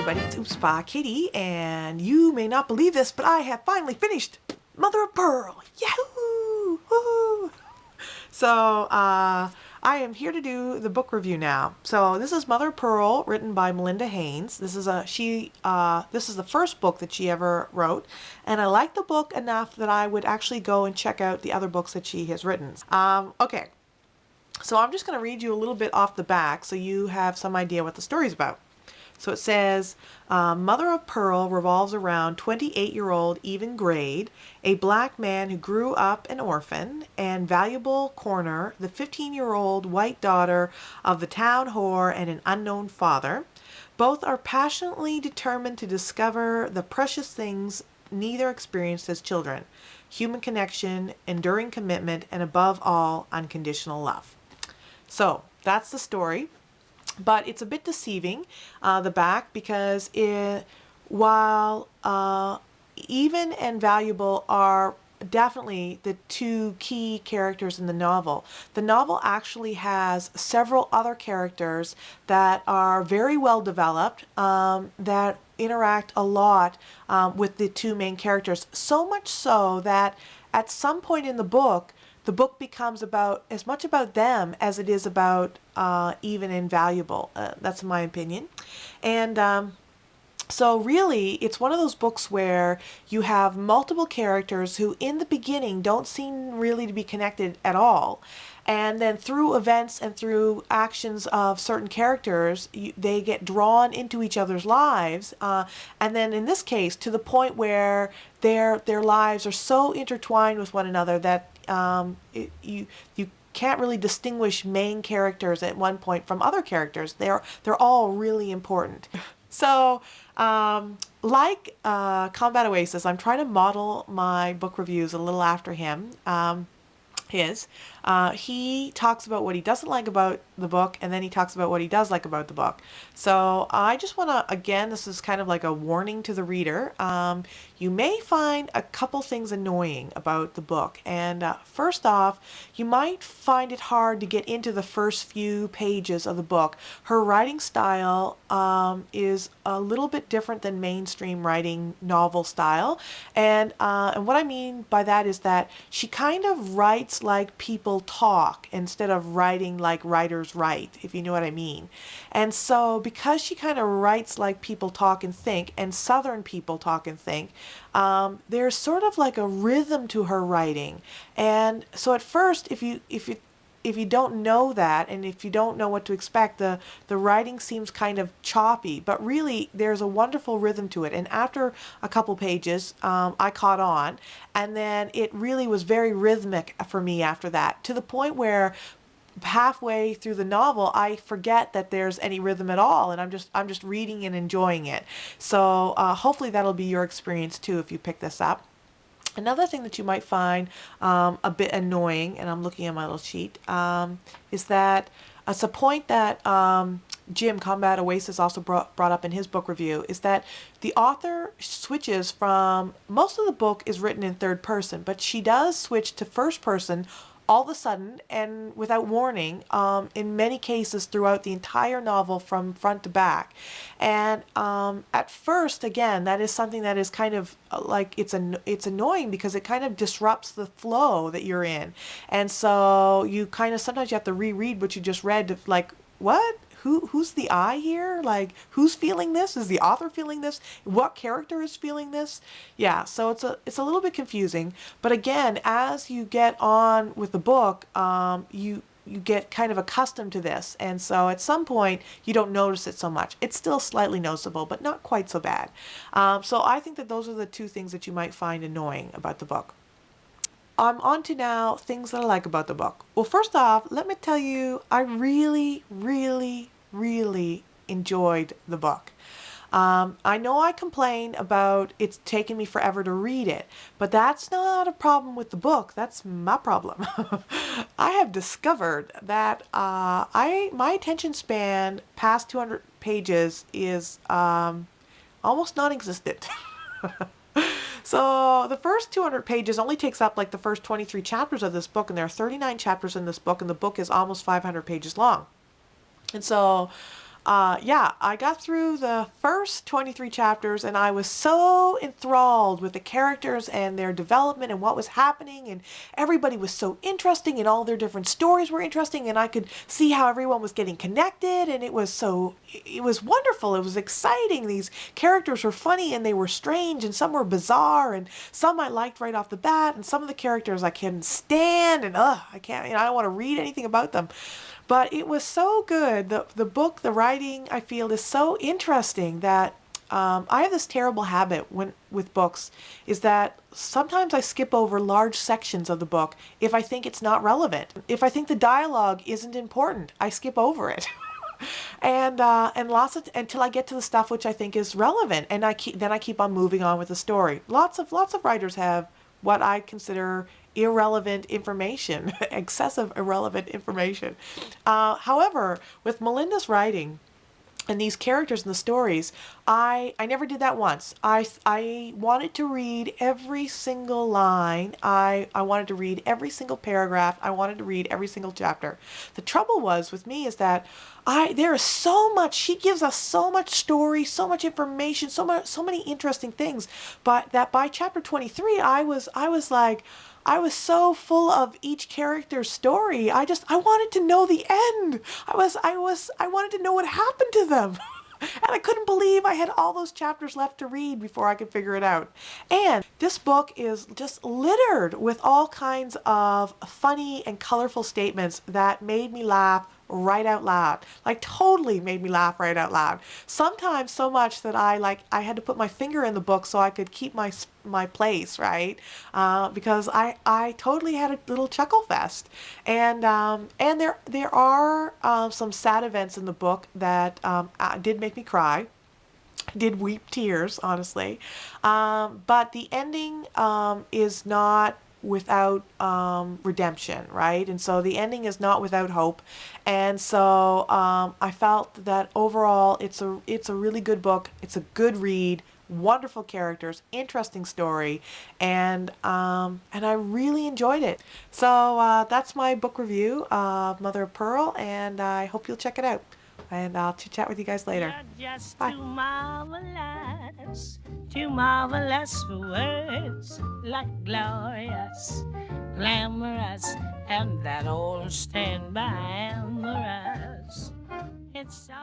everybody, it's oopsaw Katie, and you may not believe this, but I have finally finished Mother of Pearl. Yahoo! Woo! So I am here to do the book review now. So this is Mother of Pearl, written by Melinda Haynes. This is the first book that she ever wrote, and I like the book enough that I would actually go and check out the other books that she has written. Okay, so I'm just going to read you a little bit off the back so you have some idea what the story's about. So it says, Mother of Pearl revolves around 28-year-old Even Grade, a black man who grew up an orphan, and Valuable Corner, the 15-year-old white daughter of the town whore and an unknown father. Both are passionately determined to discover the precious things neither experienced as children: human connection, enduring commitment, and above all, unconditional love. So that's the story. But it's a bit deceiving, the back, because while Even and Valuable are definitely the two key characters in the novel actually has several other characters that are very well developed, that interact a lot with the two main characters, so much so that at some point in the book becomes as much about them as it is about Even and Valuable. That's my opinion. And so really, it's one of those books where you have multiple characters who in the beginning don't seem really to be connected at all. And then through events and through actions of certain characters, they get drawn into each other's lives. And then in this case, to the point where their lives are so intertwined with one another that you can't really distinguish main characters at one point from other characters. They're all really important. So, like Combat Oasis, I'm trying to model my book reviews a little after him. He talks about what he doesn't like about the book, and then he talks about what he does like about the book. So I just want to, again, this is kind of like a warning to the reader. You may find a couple things annoying about the book. And first off, you might find it hard to get into the first few pages of the book. Her writing style is a little bit different than mainstream writing novel style. And what I mean by that is that she kind of writes like people talk instead of writing like writers write, if you know what I mean. And so because she kind of writes like people talk and think, and Southern people talk and think, there's sort of like a rhythm to her writing. And so at first, if you don't know that, and if you don't know what to expect, the writing seems kind of choppy, but really there's a wonderful rhythm to it. And after a couple pages, I caught on, and then it really was very rhythmic for me after that, to the point where halfway through the novel I forget that there's any rhythm at all, and I'm just reading and enjoying it. So hopefully that'll be your experience too if you pick this up. Another thing that you might find a bit annoying, and I'm looking at my little sheet, is that it's a point that Jim, Combat Oasis, also brought up in his book review, is that the author switches from, most of the book is written in third person, but she does switch to first person all of a sudden and without warning, in many cases throughout the entire novel from front to back. And at first, again, that is something that is kind of like, it's annoying because it kind of disrupts the flow that you're in. And so you kind of, sometimes you have to reread what you just read to, like, what? Who's the I here? Like, who's feeling this? Is the author feeling this? What character is feeling this? Yeah, so it's a little bit confusing. But again, as you get on with the book, you get kind of accustomed to this. And so at some point, you don't notice it so much. It's still slightly noticeable, but not quite so bad. So I think that those are the two things that you might find annoying about the book. I'm on to now things that I like about the book. Well, first off, let me tell you, I really, really, really enjoyed the book. I know I complain about it's taken me forever to read it, but that's not a problem with the book. That's my problem. I have discovered that my attention span past 200 pages is almost non-existent. So the first 200 pages only takes up like the first 23 chapters of this book, and there are 39 chapters in this book, and the book is almost 500 pages long. And so Yeah, I got through the first 23 chapters and I was so enthralled with the characters and their development and what was happening, and everybody was so interesting and all their different stories were interesting, and I could see how everyone was getting connected, and it was wonderful. It was exciting. These characters were funny and they were strange, and some were bizarre, and some I liked right off the bat, and some of the characters I couldn't stand, and I can't, I don't want to read anything about them. But it was so good. The book, the writing, I feel, is so interesting that I have this terrible habit with books, is that sometimes I skip over large sections of the book if I think it's not relevant. If I think the dialogue isn't important, I skip over it. And lots of until I get to the stuff which I think is relevant, and I keep on moving on with the story. Lots of writers have what I consider irrelevant information, excessive irrelevant information. However, with Melinda's writing and these characters and the stories, I never did that once. I wanted to read every single line. I wanted to read every single paragraph. I wanted to read every single chapter. The trouble was with me is that there is so much. She gives us so much story, so much information, so many interesting things. But that by chapter 23, I was so full of each character's story. I wanted to know the end. I wanted to know what happened to them. And I couldn't believe I had all those chapters left to read before I could figure it out. And this book is just littered with all kinds of funny and colorful statements that made me laugh right out loud. Like totally made me laugh right out loud. Sometimes so much that I had to put my finger in the book so I could keep my place, right? Because I totally had a little chuckle fest. And there are some sad events in the book that did make me cry, did weep tears, honestly. But the ending is not without redemption, right? And so the ending is not without hope. And so I felt that overall it's a really good book. It's a good read. Wonderful characters, interesting story, and I really enjoyed it. So that's my book review of Mother of Pearl, and I hope you'll check it out. And I'll chat with you guys later. You're just Bye. too marvelous for words, like glorious, glamorous, and that old standby amorous. It's all